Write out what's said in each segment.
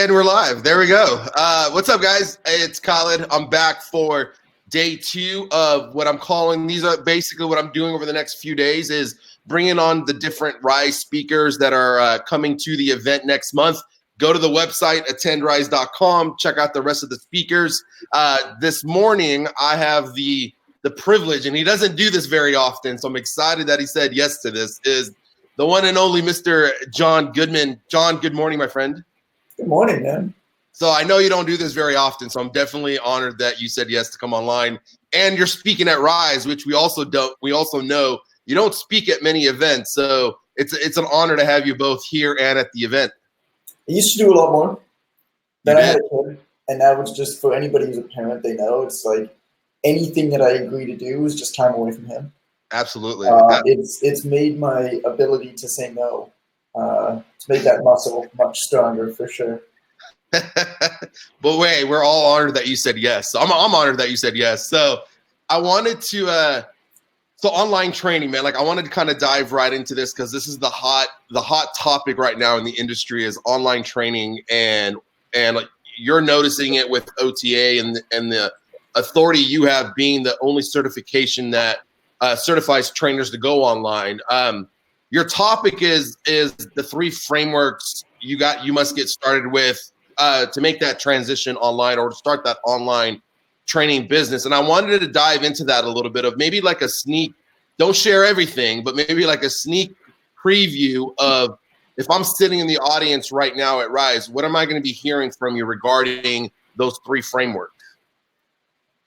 And we're live. There we go. What's up, guys? It's Khaled. I'm back for day 2 of what I'm calling. These are basically what I'm doing over the next few days is bringing on the different Rise speakers that are coming to the event next month. Go to the website, attendrise.com. Check out the rest of the speakers. This morning, I have the privilege, and he doesn't do this very often, so I'm excited that he said yes to this, is the one and only Mr. John Goodman. John, good morning, my friend. Good morning, man. So I know you don't do this very often, so I'm definitely honored that you said yes to come online. And you're speaking at Rise, which we also know you don't speak at many events. So it's an honor to have you both here and at the event. I used to do a lot more than I had a kid, and now it's just for anybody who's a parent, they know it's like anything that I agree to do is just time away from him. Absolutely. It's made my ability to say no. It's made that muscle much stronger for sure. But wait, we're all honored that you said yes. So I'm honored that you said yes. So I wanted to so online training, man. Like I wanted to kind of dive right into this because this is the hot topic right now in the industry is online training, and like you're noticing it with OTA and the authority you have being the only certification that certifies trainers to go online. Your topic is the 3 frameworks you must get started with to make that transition online or to start that online training business. And I wanted to dive into that a little bit of maybe like a sneak, don't share everything, but maybe like a sneak preview of if I'm sitting in the audience right now at Rise, what am I going to be hearing from you regarding those 3 frameworks?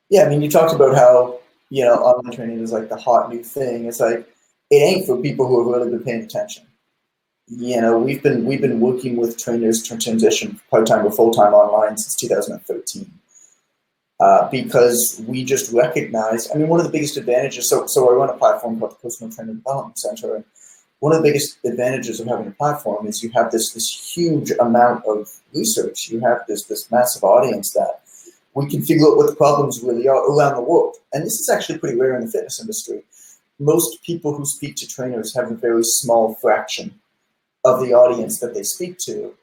Yeah, I mean, you talked about how, online training is like the hot new thing. It's like, it ain't for people who have really been paying attention. We've been working with trainers to transition part-time to full-time online since 2013 because we just recognize. I mean, one of the biggest advantages. So I run a platform called the Personal Training Development Center, and one of the biggest advantages of having a platform is you have this huge amount of research. You have this massive audience that we can figure out what the problems really are around the world, and this is actually pretty rare in the fitness industry. Most people who speak to trainers have a very small fraction of the audience that they speak to.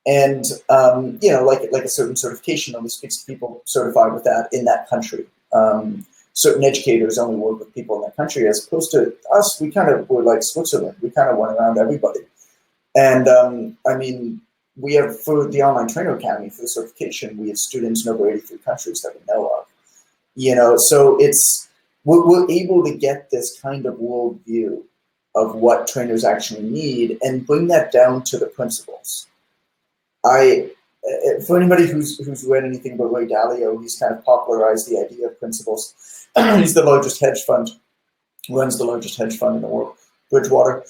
And, like a certain certification only speaks to people certified with that in that country. Certain educators only work with people in that country, as opposed to us, we kind of were like Switzerland. We kind of went around everybody. And, we have, for the Online Trainer Academy, for the certification, we have students in over 83 countries that we know of. So we're able to get this kind of worldview of what trainers actually need and bring that down to the principles. For anybody who's read anything about Ray Dalio, he's kind of popularized the idea of principles. He's the largest hedge fund, runs the largest hedge fund in the world, Bridgewater.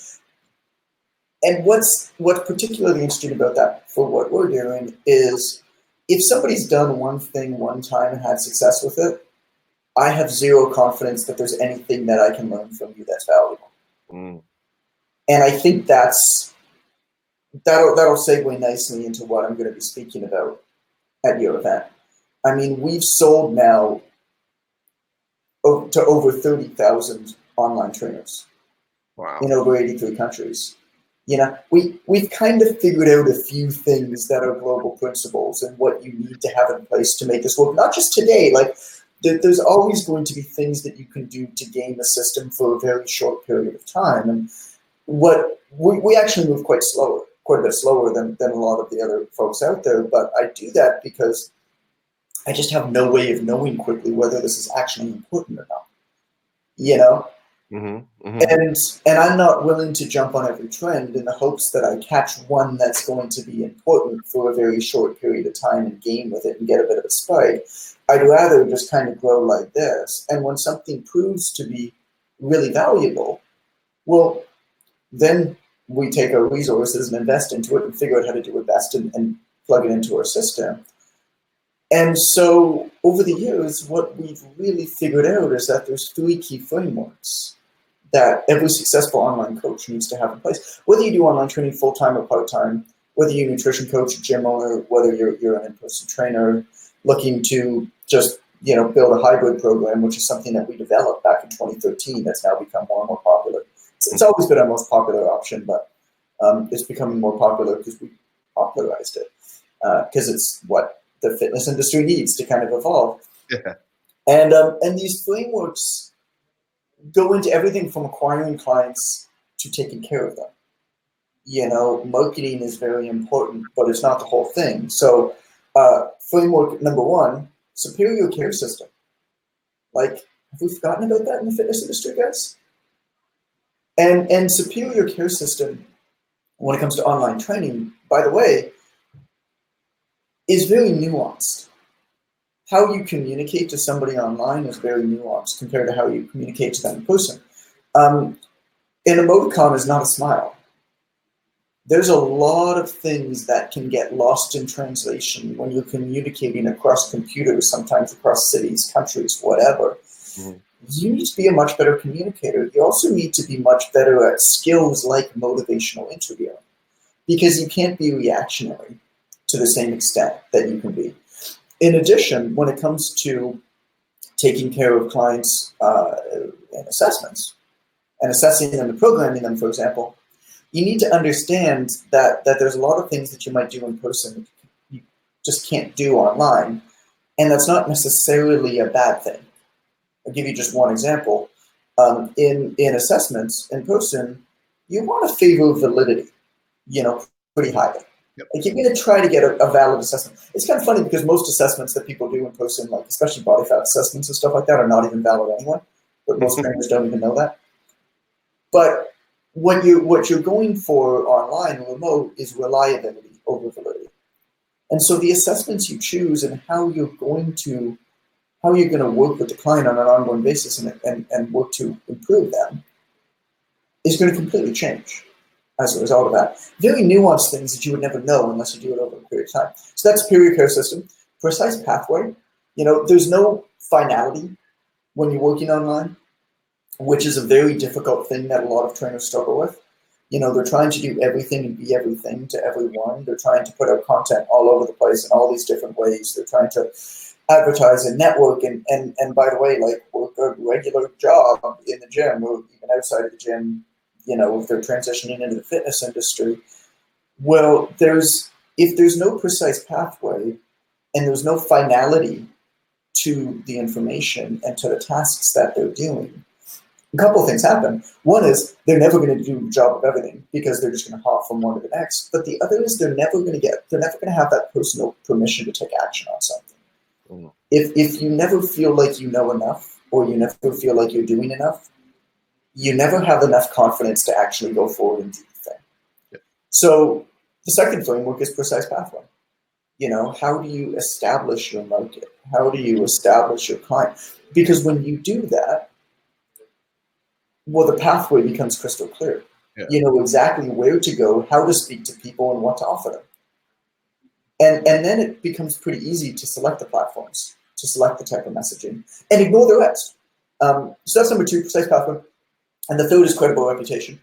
And what's particularly interesting about that for what we're doing is if somebody's done one thing one time and had success with it, I have zero confidence that there's anything that I can learn from you that's valuable. And I think that'll segue nicely into what I'm going to be speaking about at your event. I mean, we've sold now to over 30,000 online trainers. Wow. In over 83 countries. We've kind of figured out a few things that are global principles and what you need to have in place to make this work. Not just today, like there's always going to be things that you can do to game the system for a very short period of time. And what we actually move quite a bit slower than a lot of the other folks out there. But I do that because I just have no way of knowing quickly whether this is actually important or not. And I'm not willing to jump on every trend in the hopes that I catch one that's going to be important for a very short period of time and game with it and get a bit of a spike. I'd rather just kind of grow like this. And when something proves to be really valuable, well, then we take our resources and invest into it and figure out how to do it best and plug it into our system. And so over the years, what we've really figured out is that there's 3 key frameworks that every successful online coach needs to have in place. Whether you do online training full-time or part-time, whether you're a nutrition coach, a gym owner, whether you're an in-person trainer looking to just build a hybrid program, which is something that we developed back in 2013 that's now become more and more popular. It's always been our most popular option, but it's becoming more popular because we popularized it. because it's what the fitness industry needs to kind of evolve. Yeah. And these frameworks go into everything from acquiring clients to taking care of them. Marketing is very important, but it's not the whole thing. So framework number one, superior care system. Like, have we forgotten about that in the fitness industry, guys? And superior care system, when it comes to online training, by the way, is very nuanced. How you communicate to somebody online is very nuanced compared to how you communicate to them in person. An emoticon is not a smile. There's a lot of things that can get lost in translation when you're communicating across computers, sometimes across cities, countries, whatever. Mm-hmm. You need to be a much better communicator. You also need to be much better at skills like motivational interviewing, because you can't be reactionary to the same extent that you can be. In addition, when it comes to taking care of clients and assessments, and assessing them and programming them, for example, you need to understand that there's a lot of things that you might do in person that you just can't do online, and that's not necessarily a bad thing. I'll give you just one example. In assessments in person, you want to favor validity, pretty highly. Yep. Like, you're going to try to get a valid assessment. It's kind of funny because most assessments that people do in person, like especially body fat assessments and stuff like that, are not even valid anyway. But most trainers don't even know that. But what you're going for online or remote is reliability over validity. And so the assessments you choose and how you're going to work with the client on an ongoing basis and work to improve them is going to completely change as a result of that. Very nuanced things that you would never know unless you do it over a period of time. So that's superior care system. Precise pathway. There's no finality when you're working online, which is a very difficult thing that a lot of trainers struggle with. They're trying to do everything and be everything to everyone. They're trying to put out content all over the place in all these different ways. They're trying to advertise and network and by the way, like, work a regular job in the gym or even outside of the gym, if they're transitioning into the fitness industry. Well, if there's no precise pathway and there's no finality to the information and to the tasks that they're doing, a couple of things happen. One is they're never going to do a job of everything because they're just going to hop from one to the next. But the other is they're never going to have that personal permission to take action on something. Mm. If you never feel like you know enough, or you never feel like you're doing enough, you never have enough confidence to actually go forward and do the thing. Yep. So the second framework is precise pathway. How do you establish your market? How do you establish your client? Because when you do that, well, the pathway becomes crystal clear. Yeah. You know exactly where to go, how to speak to people, and what to offer them. And then it becomes pretty easy to select the platforms, to select the type of messaging, and ignore the rest. So that's number two, precise pathway. And the third is credible reputation.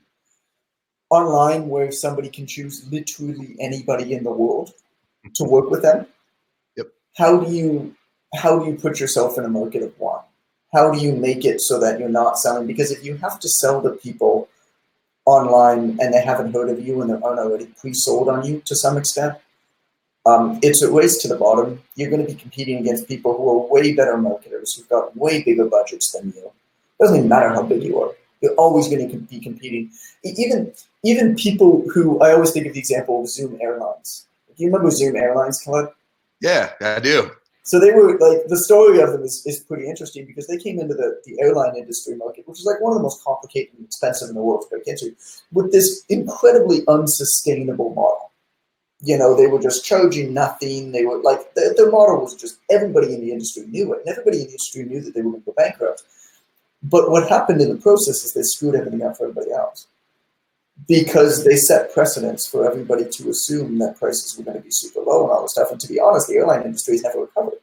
Online, where somebody can choose literally anybody in the world to work with them. Yep. How do you put yourself in a market of one? How do you make it so that you're not selling? Because if you have to sell to people online and they haven't heard of you and they aren't already pre-sold on you to some extent, it's a race to the bottom. You're going to be competing against people who are way better marketers, who've got way bigger budgets than you. It doesn't even matter how big you are. You're always going to be competing. Even people who, I always think of the example of Zoom Airlines. Do you remember Zoom Airlines, Colin? Yeah, I do. So they were like, the story of them is pretty interesting because they came into the airline industry market, which is like one of the most complicated and expensive in the world to break into, with this incredibly unsustainable model. They were just charging nothing. They were like, their model was just, everybody in the industry knew it, and everybody in the industry knew that they were going to go bankrupt. But what happened in the process is they screwed everything up for everybody else, because they set precedents for everybody to assume that prices were going to be super low and all this stuff. And to be honest, the airline industry has never recovered.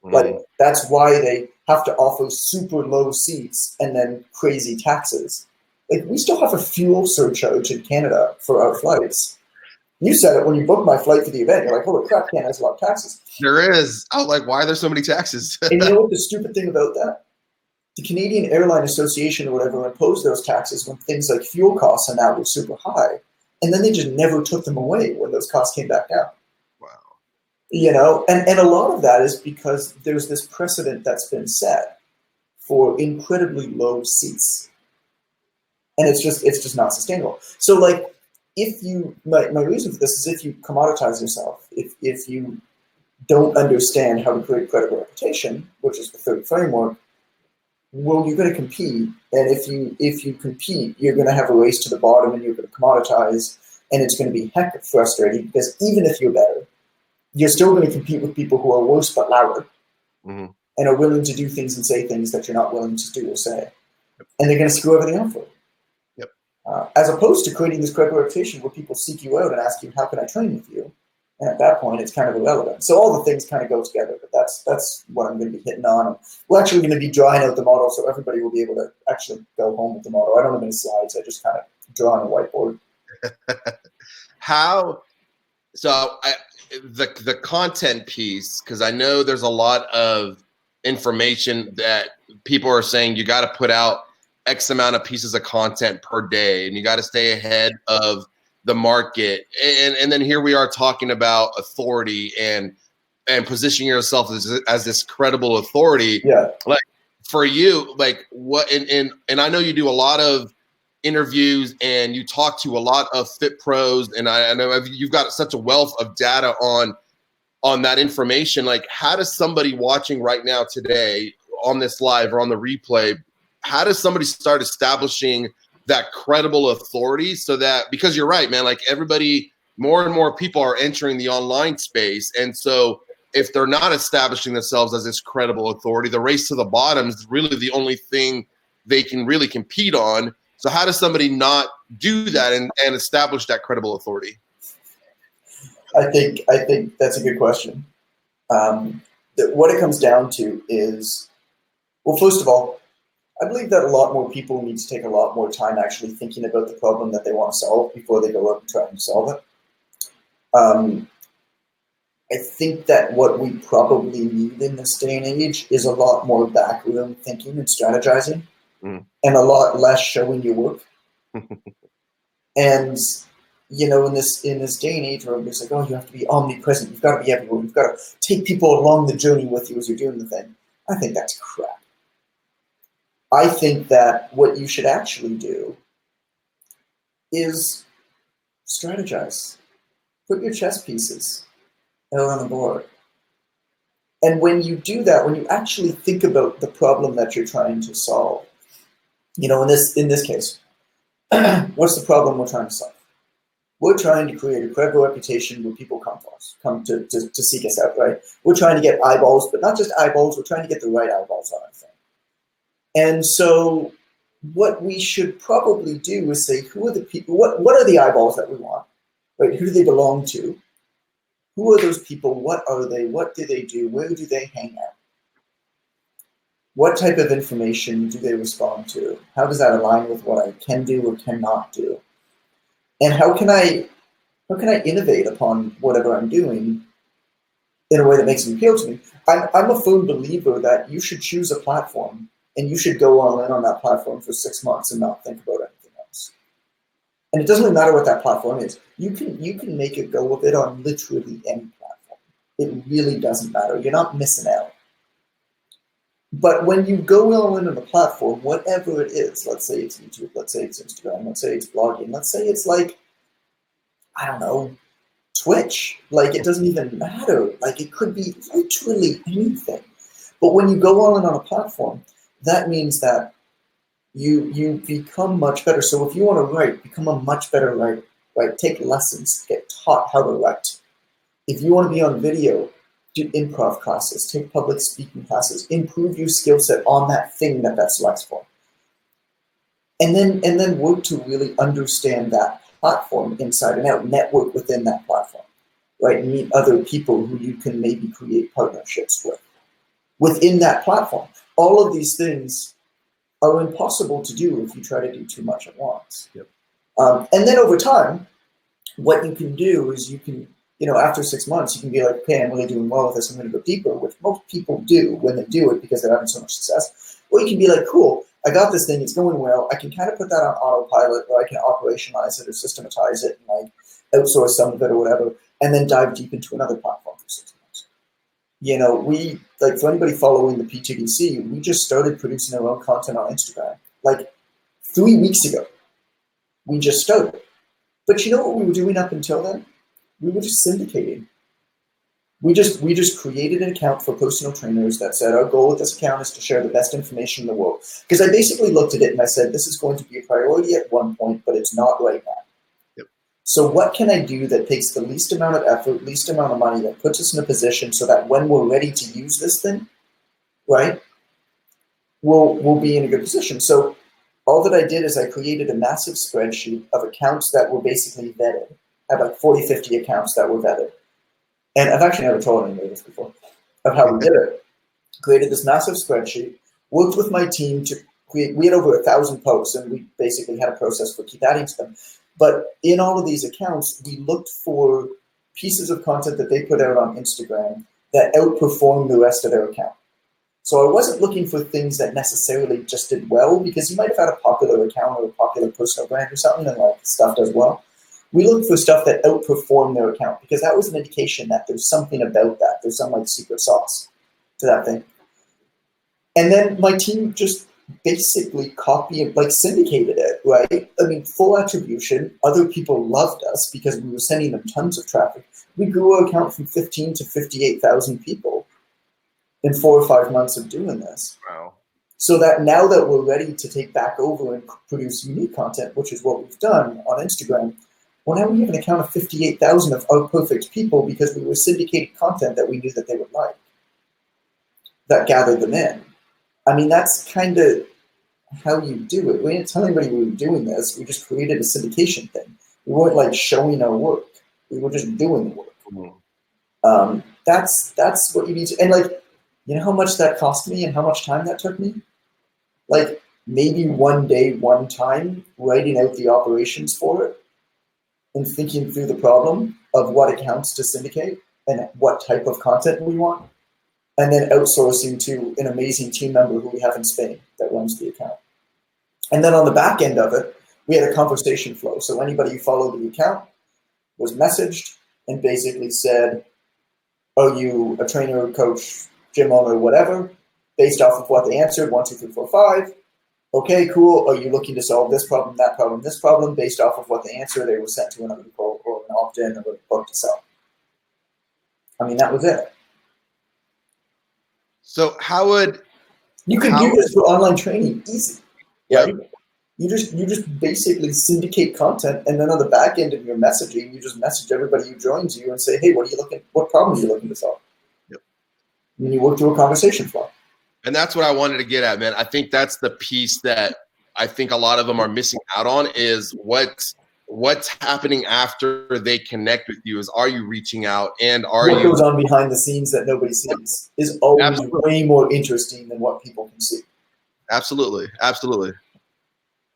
Mm. Like, that's why they have to offer super low seats and then crazy taxes. Like, we still have a fuel surcharge in Canada for our flights. You said it when you booked my flight for the event. You're like, holy crap, Canada has a lot of taxes. There is. I was like, why are there so many taxes? And you know what the stupid thing about that? The Canadian Airline Association or whatever imposed those taxes when things like fuel costs and that were super high. And then they just never took them away when those costs came back down. Wow. And a lot of that is because there's this precedent that's been set for incredibly low seats, and it's just not sustainable. So like, if you my reason for this is, if you commoditize yourself, if you don't understand how to create credible reputation, which is the third framework, well, you're going to compete, and if you compete, you're going to have a race to the bottom, and you're going to commoditize, and it's going to be heck frustrating, because even if you're better, you're still going to compete with people who are worse but louder, Mm-hmm. and are willing to do things and say things that you're not willing to do or say, and they're going to screw everything up for you. Yep. As opposed to creating this credible reputation where people seek you out and ask you, how can I train with you? And at that point, it's kind of irrelevant. So all the things kind of go together, but that's what I'm going to be hitting on. We're actually going to be drawing out the model, so everybody will be able to actually go home with the model. I don't have any slides. I just kind of draw on a whiteboard. The content piece, because I know there's a lot of information that people are saying you got to put out X amount of pieces of content per day, and you got to stay ahead of the market, and then here we are talking about authority and positioning yourself as this credible authority. Yeah. Like, for you, like, what, and I know you do a lot of interviews and you talk to a lot of fit pros, and I know you've got such a wealth of data on that information. Like, how does somebody watching right now today on this live or on the replay, how does somebody start establishing that credible authority, so that, because you're right, man, like, everybody, more and more people are entering the online space, and so if they're not establishing themselves as this credible authority, the race to the bottom is really the only thing they can really compete on. So how does somebody not do that and establish that credible authority? I think that's a good question. What it comes down to is, well, first of all, I believe that a lot more people need to take a lot more time actually thinking about the problem that they want to solve before they go out and try and solve it. I think that what we probably need in this day and age is a lot more backroom thinking and strategizing, and a lot less showing your work. And in this day and age where it's like, oh, you have to be omnipresent, you've got to be everywhere, you've got to take people along the journey with you as you're doing the thing. I think that's crap. I think that what you should actually do is strategize. Put your chess pieces out on the board. And when you do that, when you actually think about the problem that you're trying to solve, in this case, what's the problem we're trying to solve? We're trying to create a credible reputation where people come to us, come to seek us out, right? We're trying to get eyeballs, but not just eyeballs, we're trying to get the right eyeballs on our thing. And so what we should probably do is say, who are the people, what are the eyeballs that we want, right? Who do they belong to? Who are those people? What are they? What do they do? Where do they hang out? What type of information do they respond to? How does that align with what I can do or cannot do? And how can I innovate upon whatever I'm doing in a way that makes it appeal to me? I'm a firm believer that you should choose a platform and you should go all in on that platform for 6 months and not think about anything else. And it doesn't really matter what that platform is. You can make a go of it on literally any platform. It really doesn't matter. You're not missing out. But when you go all in on a platform, whatever it is, let's say it's YouTube, let's say it's Instagram, let's say it's blogging, let's say it's like, I don't know, Twitch. Like, it doesn't even matter. Like, it could be literally anything. But when you go all in on a platform, that means that you become much better. So if you want to write, become a much better writer, right? Take lessons, get taught how to write. If you want to be on video, do improv classes, take public speaking classes, improve your skill set on that thing that selects for. And then work to really understand that platform inside and out, network within that platform, right? Meet other people who you can maybe create partnerships with within that platform. All of these things are impossible to do if you try to do too much at once. Yep. And then over time, what you can do is you can, after 6 months, you can be like, okay, I'm really doing well with this, I'm going to go deeper, which most people do when they do it because they're having so much success. Or you can be like, cool, I got this thing, it's going well, I can kind of put that on autopilot, or I can operationalize it or systematize it and like outsource some of it or whatever, and then dive deep into another platform for 6 months. we, like, for anybody following the P2DC, we just started producing our own content on Instagram. Like 3 weeks ago, we just started. But you know what we were doing up until then? We were just syndicating. We just created an account for personal trainers that said our goal with this account is to share the best information in the world. Because I basically looked at it and I said, this is going to be a priority at one point, but it's not right now. Yep. So what can I do that takes the least amount of effort, least amount of money, that puts us in a position so that when we're ready to use this thing, right, we'll be in a good position. So all that I did is I created a massive spreadsheet of accounts that were basically vetted. I had like 40, 50 accounts that were vetted. And I've actually never told anybody this before, of how we did it. Created this massive spreadsheet, worked with my team to create, we had over 1,000 posts, and we basically had a process for keep adding to them. But in all of these accounts, we looked for pieces of content that they put out on Instagram that outperformed the rest of their account. So I wasn't looking for things that necessarily just did well, because you might have had a popular account or a popular personal brand or something, and like stuff does well. We looked for stuff that outperformed their account, because that was an indication that there's something about that. There's some like secret sauce to that thing. And then my team just basically copied, like syndicated it, right? I mean, full attribution. Other people loved us because we were sending them tons of traffic. We grew our account from 15 to 58,000 people in 4 or 5 months of doing this. Wow. So that now that we're ready to take back over and produce unique content, which is what we've done on Instagram, well, now we have an account of 58,000 of our perfect people because we were syndicating content that we knew that they would like, that gathered them in. I mean, that's kind of how you do it. We didn't tell anybody we were doing this. We just created a syndication thing. We weren't like showing our work. We were just doing the work. Mm-hmm. That's what you need to, and like, you know how much that cost me and how much time that took me? Like maybe one day, one time, writing out the operations for it and thinking through the problem of what accounts to syndicate and what type of content we want, and then outsourcing to an amazing team member who we have in Spain that runs the account. And then on the back end of it, we had a conversation flow. So anybody who followed the account was messaged and basically said, are you a trainer, coach, gym owner, whatever, based off of what they answered, 1, 2, 3, 4, 5. Okay, cool. Are you looking to solve this problem, that problem, this problem? Based off of what they answered, they were sent to another call or an opt-in or a book to sell. I mean, that was it. So how would you could do this for online training easy? Right? You just basically syndicate content, and then on the back end of your messaging, you just message everybody who joins you and say, hey, what problem are you looking to solve? Yep. And you work through a conversation flow. And that's what I wanted to get at, man. I think that's the piece that I think a lot of them are missing out on is what's happening after they connect with you. Is are you reaching out, and what goes on behind the scenes that nobody sees is always Absolutely. way more interesting than what people can see. Absolutely.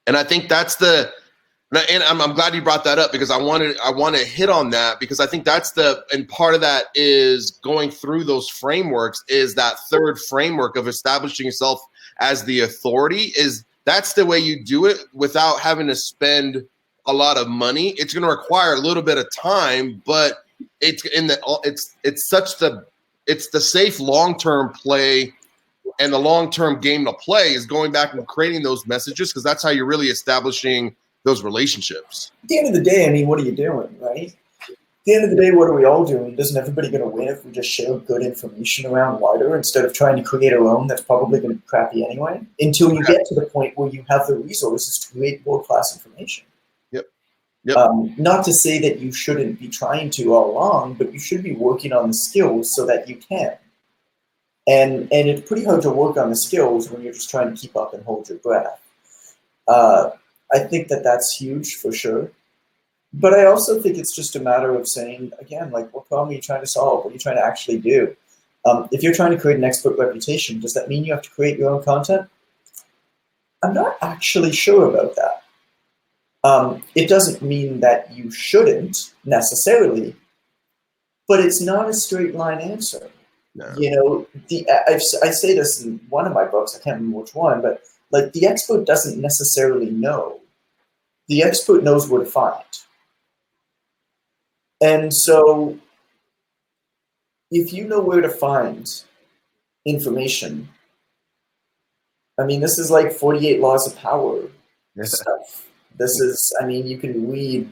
And I think that's and I'm glad you brought that up, because I want to hit on that, because I think that's and part of that is going through those frameworks, is that third framework of establishing yourself as the authority. That's the way you do it without having to spend a lot of money. It's going to require a little bit of time, but it's the safe long-term play. And the long-term game to play is going back and creating those messages, because that's how you're really establishing those relationships. At the end of the day, I mean, what are you doing, right? At the end of the day, what are we all doing? Isn't everybody going to win if we just share good information around wider instead of trying to create our own that's probably going to be crappy anyway? Until you get to the point where you have the resources to create world-class information. Yep. Not to say that you shouldn't be trying to all along, but you should be working on the skills so that you can. And it's pretty hard to work on the skills when you're just trying to keep up and hold your breath. I think that's huge for sure. But I also think it's just a matter of saying, again, like, what problem are you trying to solve? What are you trying to actually do? If you're trying to create an expert reputation, does that mean you have to create your own content? I'm not actually sure about that. It doesn't mean that you shouldn't necessarily, but it's not a straight line answer. No. You know, I say this in one of my books, I can't remember which one, but like the expert doesn't necessarily know. The expert knows where to find. And so, if you know where to find information, I mean, this is like 48 Laws of Power stuff. This is, I mean, you can read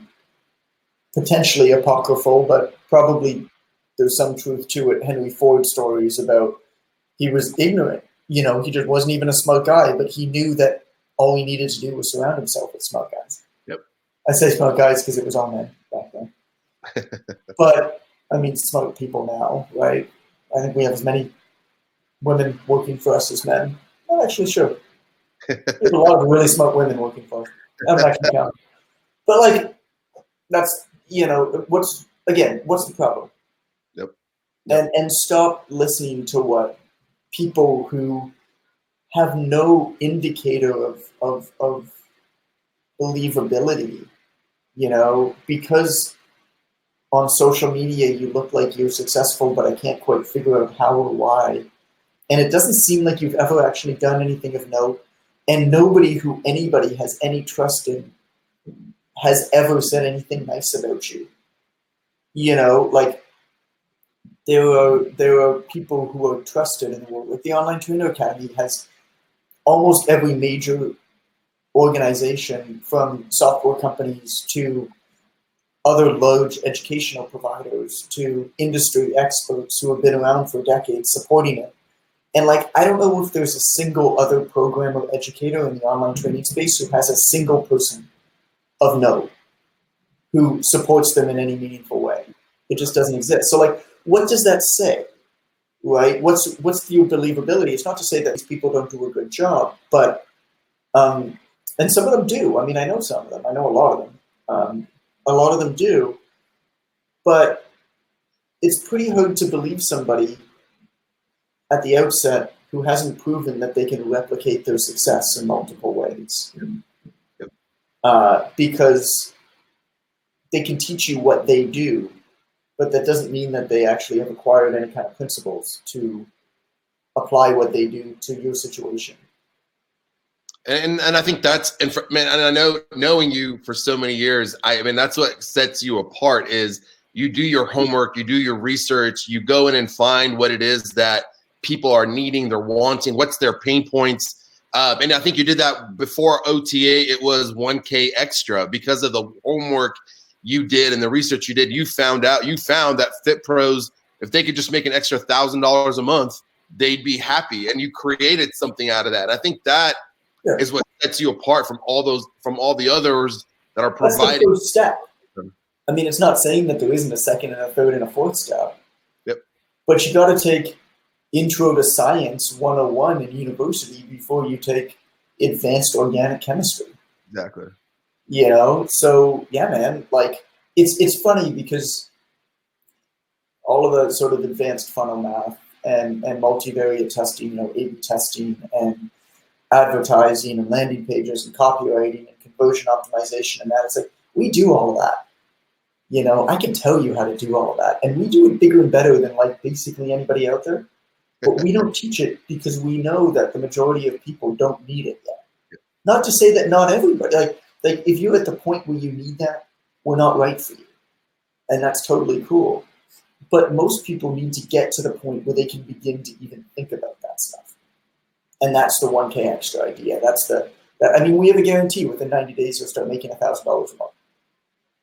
potentially apocryphal, but probably there's some truth to it. Henry Ford stories about he was ignorant. You know, he just wasn't even a smart guy, but he knew that all he needed to do was surround himself with smart guys. Yep. I say smart guys because it was all men back then. But, I mean, smart people now, right? I think we have as many women working for us as men. Not actually sure. There's a lot of really smart women working for us. I'm actually counting. But, like, that's, you know, what's the problem? Yep. And stop listening to what people who have no indicator of believability, you know, because on social media you look like you're successful, but I can't quite figure out how or why. And it doesn't seem like you've ever actually done anything of note. And nobody who anybody has any trust in has ever said anything nice about you. You know, like there are people who are trusted in the world. Like the Online Trainer Academy has almost every major organization, from software companies to other large educational providers to industry experts who have been around for decades supporting it. And like, I don't know if there's a single other program or educator in the online training space who has a single person of note who supports them in any meaningful way. It just doesn't exist. So like, what does that say, right? What's the believability? It's not to say that these people don't do a good job, but, and some of them do. I mean, I know some of them. I know a lot of them. A lot of them do. But it's pretty hard to believe somebody at the outset who hasn't proven that they can replicate their success in multiple ways. Because they can teach you what they do, but that doesn't mean that they actually have acquired any kind of principles to apply what they do to your situation. And I think that's, and I know, knowing you for so many years, I mean, that's what sets you apart is you do your homework, you do your research, you go in and find what it is that people are needing, they're wanting, what's their pain points. And I think you did that before OTA. It was 1K extra because of the homework you did and the research you did. You found that Fit Pros, if they could just make an extra $1,000 a month, they'd be happy. And you created something out of that. I think that is what sets you apart from all the others that are providing. That's the first step. I mean, it's not saying that there isn't a second and a third and a fourth step. Yep. But you got to take Intro to Science 101 in university before you take Advanced Organic Chemistry. Exactly. You know, so yeah, man, like it's funny because all of the sort of advanced funnel math and multivariate testing, you know, A/B testing and advertising and landing pages and copywriting and conversion optimization and that, it's like we do all of that. You know, I can tell you how to do all of that, and we do it bigger and better than like basically anybody out there. But we don't teach it because we know that the majority of people don't need it yet. Not to say that not everybody, like if you're at the point where you need that, we're not right for you. And that's totally cool. But most people need to get to the point where they can begin to even think about that stuff. And that's the 1K extra idea. I mean, we have a guarantee within 90 days you'll start making $1,000 a month.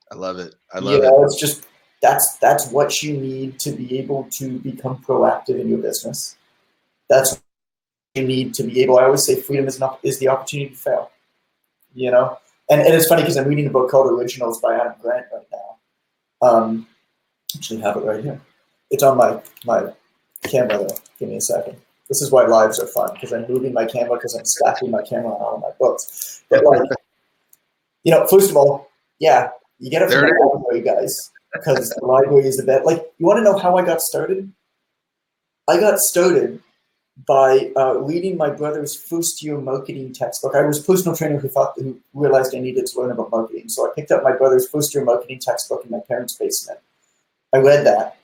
I love it. I love it. It's just, that's what you need to be able to become proactive in your business. That's what you need to be able, I always say freedom is the opportunity to fail. You know? And it's funny because I'm reading a book called Originals by Adam Grant right now. Actually have it right here. It's on my camera though. Give me a second. This is why lives are fun, because I'm moving my camera because I'm stacking my camera on all of my books. But like, you know, first of all, yeah, you get it from the library, guys, because the library is the best. Like, you want to know how I got started? I got started by reading my brother's first-year marketing textbook. I was a personal trainer who realized I needed to learn about marketing. So I picked up my brother's first-year marketing textbook in my parents' basement. I read that.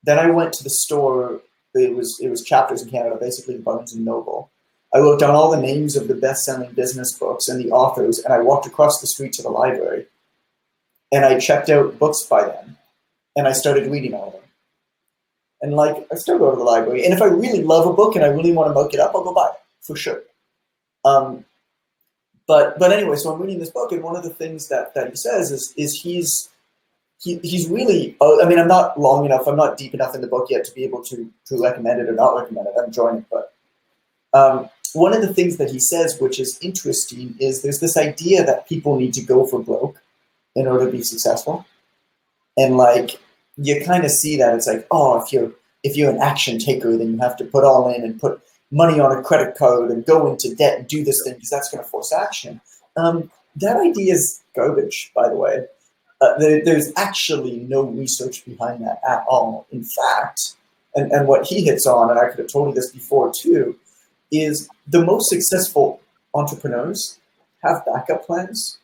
Then I went to the store. It was Chapters in Canada, basically Barnes and Noble. I wrote down all the names of the best-selling business books and the authors, and I walked across the street to the library, and I checked out books by them, and I started reading all of them. And like, I still go to the library. And if I really love a book and I really want to muck it up, I'll go buy it for sure. But anyway, so I'm reading this book, and one of the things that he says is he's really, I mean, I'm not long enough, I'm not deep enough in the book yet to be able to recommend it or not recommend it. I'm enjoying it. But one of the things that he says, which is interesting, is there's this idea that people need to go for broke in order to be successful. And like, you kind of see that it's like, oh, if you're an action taker, then you have to put all in and put money on a credit card and go into debt and do this thing because that's going to force action. That idea is garbage, by the way. There's actually no research behind that at all. In fact, and what he hits on, and I could have told you this before too, is the most successful entrepreneurs have backup plans.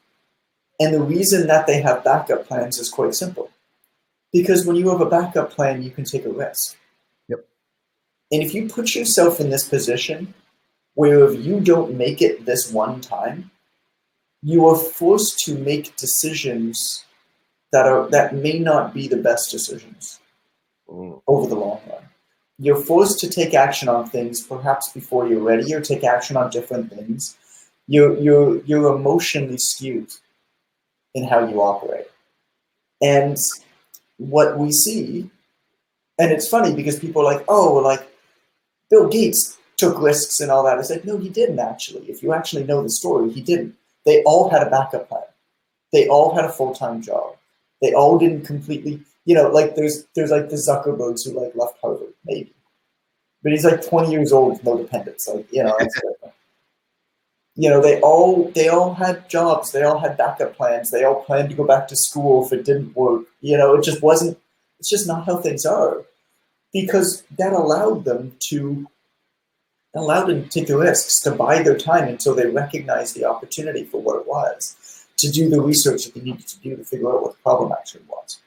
And the reason that they have backup plans is quite simple. Because when you have a backup plan, you can take a risk. Yep. And if you put yourself in this position where if you don't make it this one time, you are forced to make decisions that may not be the best decisions over the long run. You're forced to take action on things perhaps before you're ready, or take action on different things. You're emotionally skewed in how you operate. And what we see, and it's funny because people are like, oh, well, like Bill Gates took risks and all that. It's like, no, he didn't actually. If you actually know the story, he didn't. They all had a backup plan. They all had a full-time job. They all didn't completely, like there's like the Zuckerbergs who like left Harvard, maybe. But he's like 20 years old with no dependents. Like, that's different. They all had jobs. They all had backup plans. They all planned to go back to school if it didn't work. It just wasn't, it's just not how things are, because that allowed them to take the risks, to buy their time until they recognized the opportunity for what it was, to do the research that they needed to do to figure out what the problem actually was.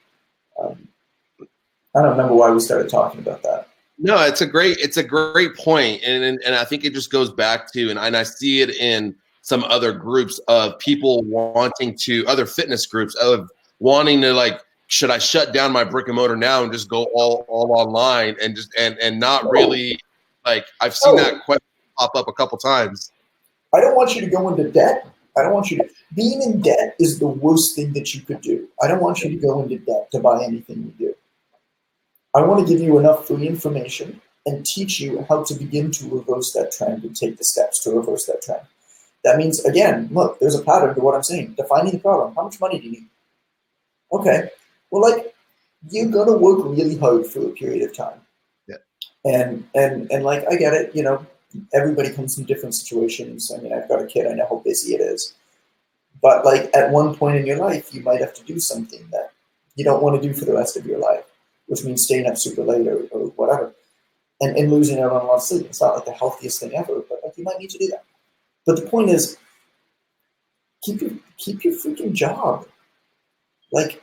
I don't remember why we started talking about that. No, it's a great point, and I think it just goes back to, and I see it in some other groups of people wanting to, other fitness groups of wanting to, like, should I shut down my brick and mortar now and just go all online and just and not really, like, I've seen that question pop up a couple times. I don't want you to go into debt. I don't want you to, being in debt is the worst thing that you could do. I don't want you to go into debt to buy anything you do. I want to give you enough free information and teach you how to begin to reverse that trend and take the steps to reverse that trend. That means, again, look, there's a pattern to what I'm saying. Defining the problem. How much money do you need? Okay. Well, like, you're going to work really hard for a period of time. Yeah. And like, I get it. Everybody comes from different situations. I mean, I've got a kid. I know how busy it is. But like, at one point in your life, you might have to do something that you don't want to do for the rest of your life, which means staying up super late or whatever, and losing out on a lot of sleep. It's not like the healthiest thing ever, but like, you might need to do that. But the point is, keep your freaking job. Like,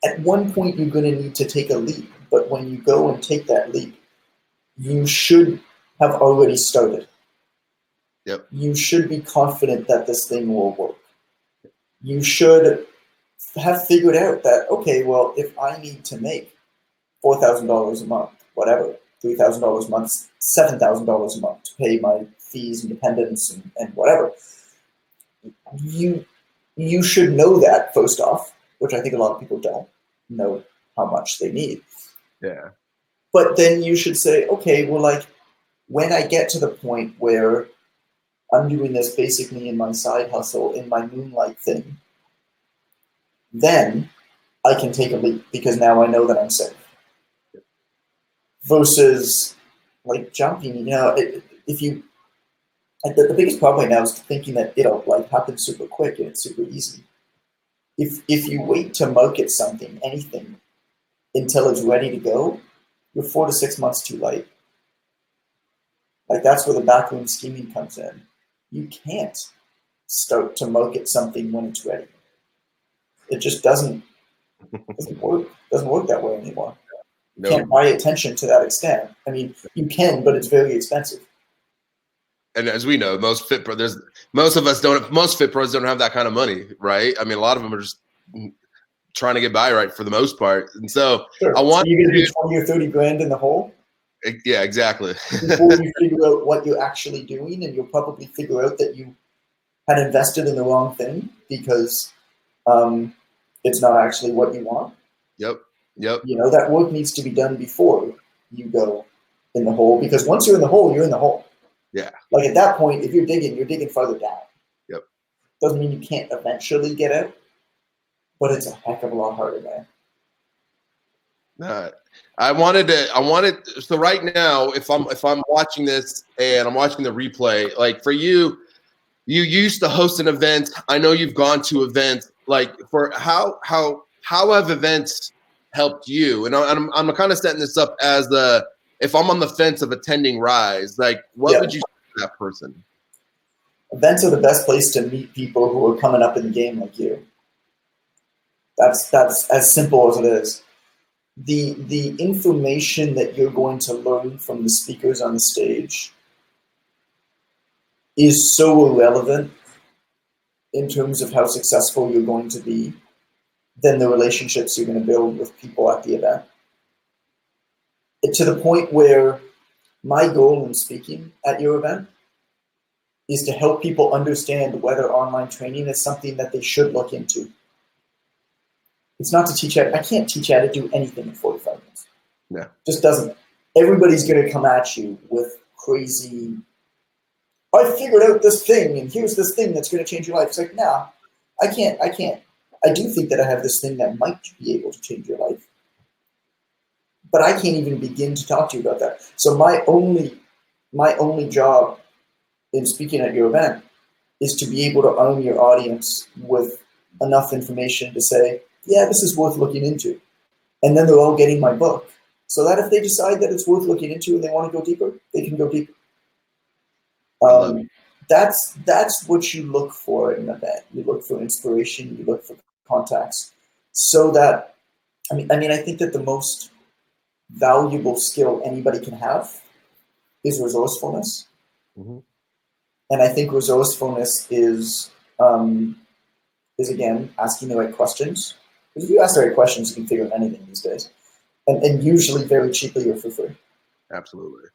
at one point, you're going to need to take a leap, but when you go and take that leap, you should have already started. Yep. You should be confident that this thing will work. You should have figured out that, okay, well, if I need to make $4,000 a month, whatever, $3,000 a month, $7,000 a month to pay my fees and dependents and whatever, you should know that, first off, which I think a lot of people don't know how much they need. Yeah. But then you should say, okay, well, like, when I get to the point where I'm doing this basically in my side hustle, in my moonlight thing, then I can take a leap because now I know that I'm safe. Versus like jumping, the biggest problem right now is thinking that it'll like happen super quick and it's super easy. If you wait to market something, anything, until it's ready to go, you're 4 to 6 months too late. Like, that's where the backroom scheming comes in. You can't start to market something when it's ready. It just doesn't work. Doesn't work that way anymore. You can't buy attention to that extent. I mean, you can, but it's very expensive. And as we know, most fit pros don't have that kind of money, right? I mean, a lot of them are just trying to get by right for the most part. And so Sure. I want so you're going to be 20 or 30 grand in the hole yeah, exactly. before you figure out what you're actually doing, and you'll probably figure out that you had invested in the wrong thing because it's not actually what you want. Yep. That work needs to be done before you go in the hole, because once you're in the hole, you're in the hole. Yeah. Like at that point, if you're digging farther down. Yep. Doesn't mean you can't eventually get out, but it's a heck of a lot harder, man. So right now, if I'm watching this and I'm watching the replay, like for you used to host an event. I know you've gone to events. Like for how have events helped you? And I'm kind of setting this up as if I'm on the fence of attending Rise, like what would you say to that person? Events are the best place to meet people who are coming up in the game like you. That's as simple as it is. The information that you're going to learn from the speakers on the stage is so irrelevant in terms of how successful you're going to be than the relationships you're going to build with people at the event. To the point where my goal in speaking at your event is to help people understand whether online training is something that they should look into. It's not to teach how, I can't teach how to do anything in 45 minutes. Yeah. Just doesn't. Everybody's going to come at you with crazy, I figured out this thing, and here's this thing that's going to change your life. It's like, nah, I can't. I do think that I have this thing that might be able to change your life, but I can't even begin to talk to you about that. So my only job in speaking at your event is to be able to arm your audience with enough information to say, yeah, this is worth looking into. And then they're all getting my book, so that if they decide that it's worth looking into and they want to go deeper, they can go deeper. That's what you look for in an event. You look for inspiration, you look for contacts. So that, I think that the most valuable skill anybody can have is resourcefulness. Mm-hmm. And I think resourcefulness is again, asking the right questions. Because if you ask the right questions, you can figure out anything these days. And usually very cheaply or for free. Absolutely.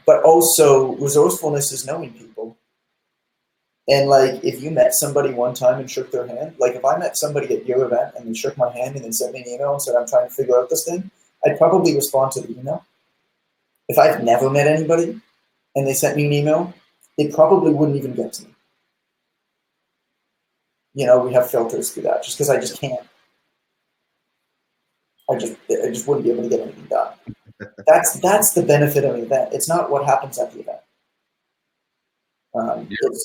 But also, resourcefulness is knowing people. And like, if you met somebody one time and shook their hand, like if I met somebody at your event and they shook my hand and then sent me an email and said, I'm trying to figure out this thing, I'd probably respond to the email. If I've never met anybody and they sent me an email, it probably wouldn't even get to me. We have filters through that just because I just can't. I just wouldn't be able to get anything done. That's the benefit of an event. It's not what happens at the event.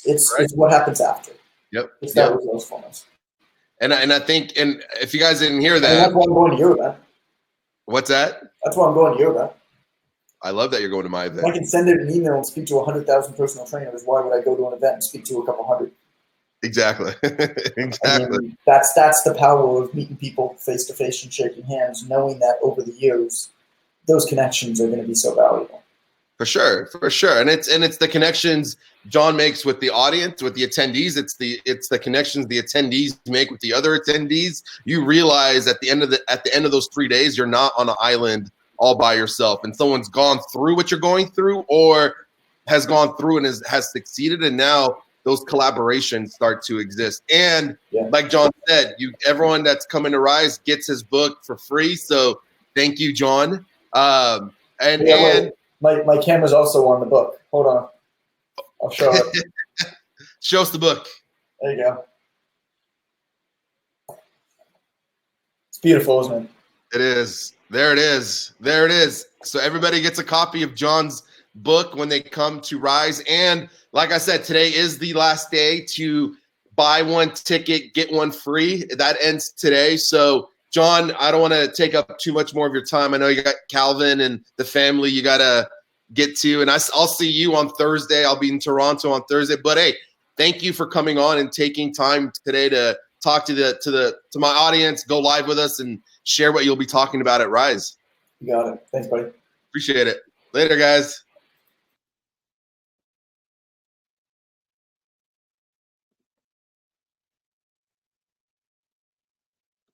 It's what happens after. Yep. It's that resourcefulness. And I think, and if you guys didn't hear that, that's why I'm going to your event. What's that? That's why I'm going to your event. I love that you're going to my event. If I can send out an email and speak to 100,000 personal trainers, why would I go to an event and speak to a couple hundred? Exactly. Exactly. That's the power of meeting people face to face and shaking hands, knowing that over the years, those connections are going to be so valuable. For sure. And it's the connections John makes with the audience, with the attendees. It's the connections the attendees make with the other attendees. You realize at the end of those 3 days, you're not on an island all by yourself, and someone's gone through what you're going through or has gone through and has succeeded, and now those collaborations start to exist. And like John said, everyone that's coming to Rise gets his book for free. So thank you, John. And my camera's also on the book. Hold on. I'll show it. Show us the book. There you go. It's beautiful, isn't it? It is. There it is. So everybody gets a copy of John's book when they come to Rise. And like I said, today is the last day to buy one ticket, get one free. That ends today. So John, I don't want to take up too much more of your time. I know you got Calvin and the family you got to get to, and I'll see you on Thursday. I'll be in Toronto on Thursday. But hey, thank you for coming on and taking time today to talk to my audience, go live with us, and share what you'll be talking about at Rise. You got it. Thanks, buddy. Appreciate it. Later, guys.